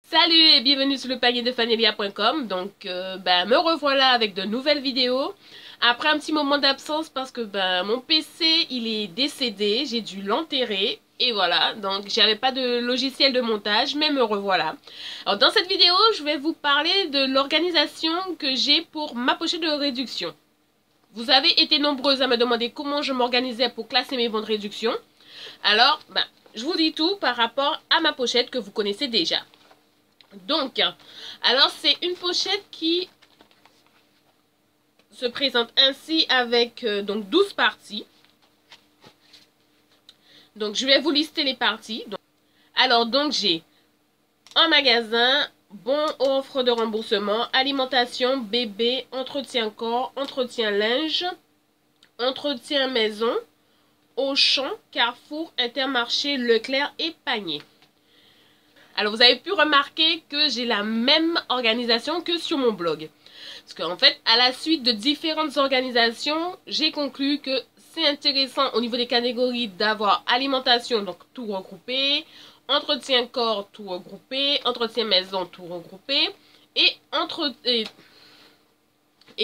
Salut et bienvenue sur le panier de Fanelia.com. Donc, me revoilà avec de nouvelles vidéos. Après un petit moment d'absence parce que mon PC il est décédé, j'ai dû l'enterrer. Et voilà, donc j'avais pas de logiciel de montage, mais me revoilà. Alors dans cette vidéo, je vais vous parler de l'organisation que j'ai pour ma pochette de réduction. Vous avez été nombreuses à me demander comment je m'organisais pour classer mes bons de réduction. Alors, je vous dis tout par rapport à ma pochette que vous connaissez déjà. Donc, alors c'est une pochette qui se présente ainsi avec donc 12 parties. Donc, je vais vous lister les parties. Donc j'ai un magasin, bon offre de remboursement, alimentation, bébé, entretien corps, entretien linge, entretien maison, Auchan, Carrefour, Intermarché, Leclerc et Panier. Alors, vous avez pu remarquer que j'ai la même organisation que sur mon blog. Parce qu'en fait, à la suite de différentes organisations, j'ai conclu que c'est intéressant au niveau des catégories d'avoir alimentation, donc tout regroupé, entretien corps, tout regroupé, entretien maison, tout regroupé, et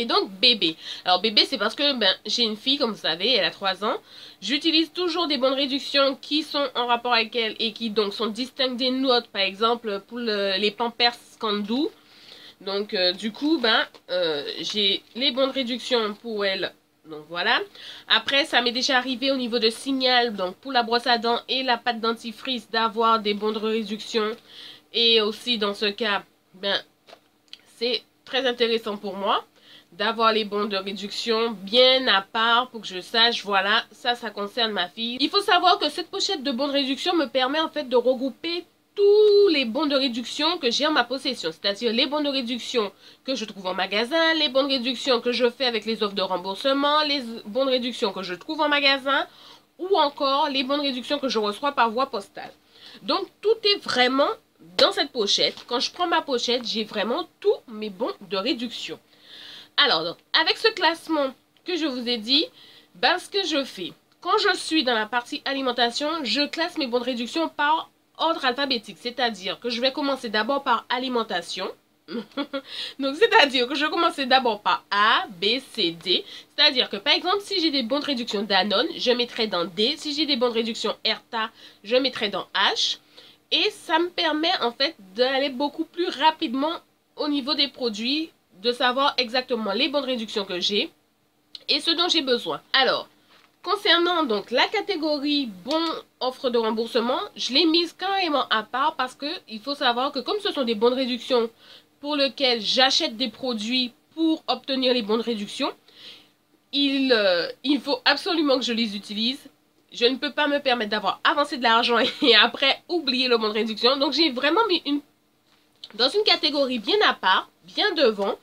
donc bébé. Alors bébé, c'est parce que j'ai une fille, comme vous savez, elle a 3 ans. J'utilise toujours des bonnes réductions qui sont en rapport avec elle et qui donc sont distinctes des nôtres. Par exemple, pour les Pampers Scandou. Donc du coup, j'ai les bonnes réductions pour elle. Donc voilà. Après, ça m'est déjà arrivé au niveau de Signal, donc pour la brosse à dents et la pâte dentifrice, d'avoir des bons de réduction. Et aussi dans ce cas, c'est très intéressant pour moi d'avoir les bons de réduction bien à part pour que je sache, voilà, ça concerne ma fille. Il faut savoir que cette pochette de bons de réduction me permet en fait de regrouper tous les bons de réduction que j'ai en ma possession, c'est-à-dire les bons de réduction que je trouve en magasin, les bons de réduction que je fais avec les offres de remboursement, les bons de réduction que je trouve en magasin ou encore les bons de réduction que je reçois par voie postale. Donc tout est vraiment dans cette pochette. Quand je prends ma pochette, j'ai vraiment tous mes bons de réduction. Alors, donc, avec ce classement que je vous ai dit, ce que je fais, quand je suis dans la partie alimentation, je classe mes bons de réduction par ordre alphabétique. C'est-à-dire que je vais commencer d'abord par alimentation. Donc, c'est-à-dire que je vais commencer d'abord par A, B, C, D. C'est-à-dire que, par exemple, si j'ai des bons de réduction Danone, je mettrai dans D. Si j'ai des bons de réduction Erta, je mettrai dans H. Et ça me permet, en fait, d'aller beaucoup plus rapidement au niveau des produits, de savoir exactement les bonnes réductions que j'ai et ce dont j'ai besoin. Alors, concernant donc la catégorie bon offre de remboursement, je l'ai mise carrément à part parce que il faut savoir que comme ce sont des bonnes réductions pour lesquelles j'achète des produits pour obtenir les bonnes réductions, il faut absolument que je les utilise. Je ne peux pas me permettre d'avoir avancé de l'argent et après oublier le bon de réduction. Donc j'ai vraiment mis dans une catégorie bien à part, bien devant,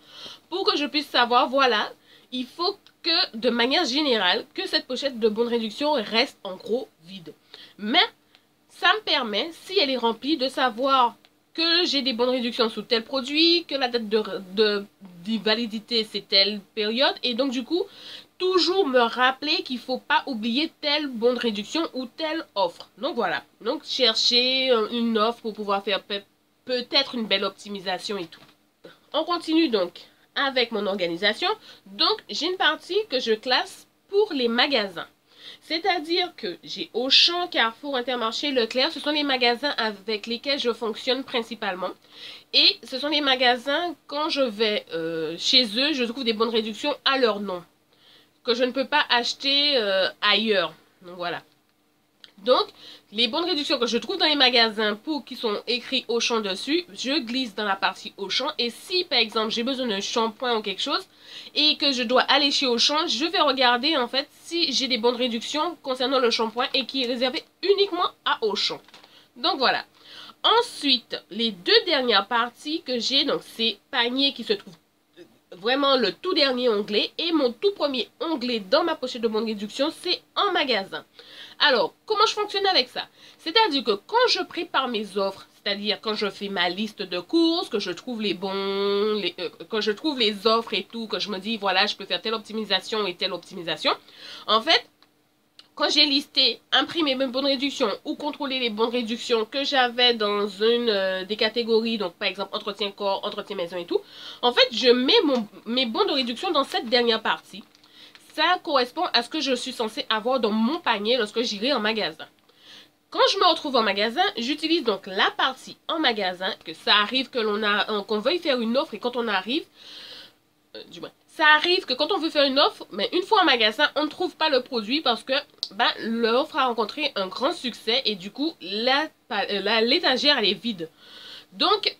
pour que je puisse savoir, voilà, il faut que, de manière générale, que cette pochette de bonne réduction reste en gros vide. Mais, ça me permet, si elle est remplie, de savoir que j'ai des bonnes réductions sous tel produit, que la date de validité c'est telle période, et donc du coup, toujours me rappeler qu'il ne faut pas oublier telle bonne réduction ou telle offre. Donc voilà, donc chercher une offre pour pouvoir faire peut-être une belle optimisation et tout. On continue donc avec mon organisation. Donc, j'ai une partie que je classe pour les magasins. C'est-à-dire que j'ai Auchan, Carrefour, Intermarché, Leclerc. Ce sont les magasins avec lesquels je fonctionne principalement. Et ce sont les magasins, quand je vais chez eux, je trouve des bonnes réductions à leur nom. Que je ne peux pas acheter ailleurs. Donc, voilà. Donc, les bonnes réductions que je trouve dans les magasins qui sont écrits Auchan dessus, je glisse dans la partie Auchan. Et si, par exemple, j'ai besoin d'un shampoing ou quelque chose et que je dois aller chez Auchan, je vais regarder, en fait, si j'ai des bonnes réductions concernant le shampoing et qui est réservé uniquement à Auchan. Donc, voilà. Ensuite, les deux dernières parties que j'ai, donc, c'est panier qui se trouve vraiment le tout dernier onglet et mon tout premier onglet dans ma pochette de bonne réduction, c'est en magasin. Alors, comment je fonctionne avec ça? C'est-à-dire que quand je prépare mes offres, c'est-à-dire quand je fais ma liste de courses, que je trouve les bons, quand je trouve les offres et tout, que je me dis, voilà, je peux faire telle optimisation et telle optimisation. En fait, quand j'ai listé, imprimé mes bons de réduction ou contrôlé les bons de réduction que j'avais dans une des catégories, donc par exemple entretien corps, entretien maison et tout, en fait, je mets mes bons de réduction dans cette dernière partie. Ça correspond à ce que je suis censée avoir dans mon panier lorsque j'irai en magasin. Quand je me retrouve en magasin, j'utilise donc la partie en magasin, que ça arrive qu'on veuille faire une offre et quand on arrive, du moins, ça arrive que quand on veut faire une offre, mais une fois en magasin, on ne trouve pas le produit parce que l'offre a rencontré un grand succès et du coup, l'étagère elle est vide. Donc,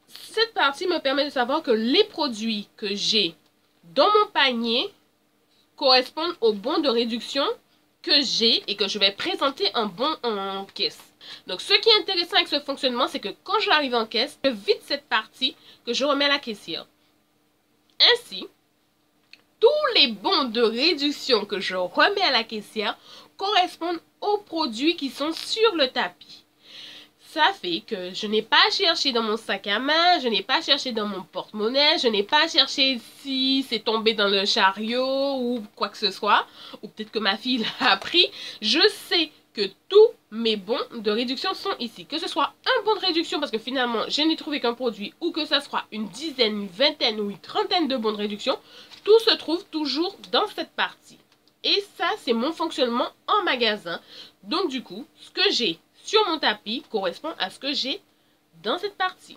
cette partie me permet de savoir que les produits que j'ai dans mon panier correspondent aux bons de réduction que j'ai et que je vais présenter en bon en caisse. Donc, ce qui est intéressant avec ce fonctionnement, c'est que quand j'arrive en caisse, je vide cette partie que je remets à la caissière. Ainsi, tous les bons de réduction que je remets à la caissière correspondent aux produits qui sont sur le tapis. Ça fait que je n'ai pas à chercher dans mon sac à main, je n'ai pas à chercher dans mon porte-monnaie, je n'ai pas à chercher si c'est tombé dans le chariot ou quoi que ce soit, ou peut-être que ma fille l'a pris. Je sais que tous mes bons de réduction sont ici. Que ce soit un bon de réduction parce que finalement je n'ai trouvé qu'un produit ou que ce soit une dizaine, une vingtaine ou une trentaine de bons de réduction, tout se trouve toujours dans cette partie. Et ça, c'est mon fonctionnement en magasin. Donc du coup, ce que j'ai sur mon tapis correspond à ce que j'ai dans cette partie.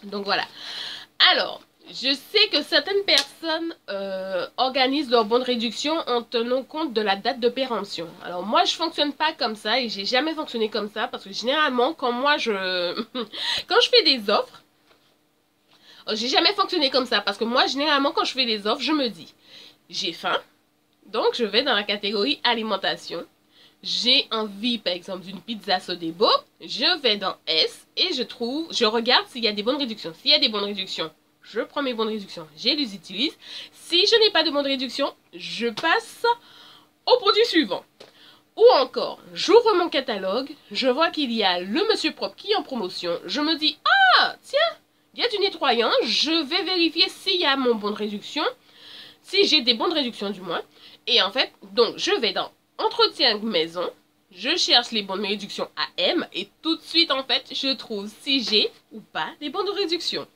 Donc voilà. Alors, je sais que certaines personnes organisent leurs bons de réduction en tenant compte de la date de péremption. Alors moi, je fonctionne pas comme ça et j'ai jamais fonctionné comme ça parce que généralement, quand je fais des offres, j'ai jamais fonctionné comme ça parce que moi, généralement, quand je fais des offres, je me dis, j'ai faim, donc je vais dans la catégorie alimentation. J'ai envie, par exemple, d'une pizza Sodebo, je vais dans S et je regarde s'il y a des bonnes réductions. S'il y a des bonnes réductions, je prends mes bonnes réductions, je les utilise. Si je n'ai pas de bonnes réductions, je passe au produit suivant. Ou encore, j'ouvre mon catalogue, je vois qu'il y a le Monsieur Propre qui est en promotion. Je me dis, ah, tiens, il y a du nettoyant, je vais vérifier s'il y a mon bon de réduction, si j'ai des bons de réduction du moins. Et en fait, donc, je vais dans entretien maison, je cherche les bons de réduction à M et tout de suite, en fait, je trouve si j'ai ou pas des bons de réduction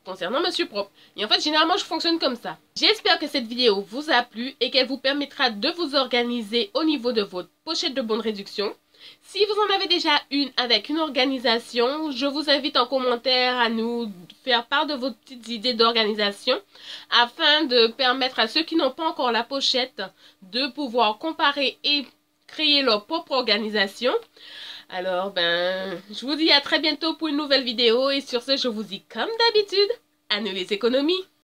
concernant Monsieur Propre. Et en fait, généralement, je fonctionne comme ça. J'espère que cette vidéo vous a plu et qu'elle vous permettra de vous organiser au niveau de votre pochette de bons de réduction. Si vous en avez déjà une avec une organisation, je vous invite en commentaire à nous faire part de vos petites idées d'organisation afin de permettre à ceux qui n'ont pas encore la pochette de pouvoir comparer et créer leur propre organisation. Alors, je vous dis à très bientôt pour une nouvelle vidéo et sur ce, je vous dis comme d'habitude, à nous les économies!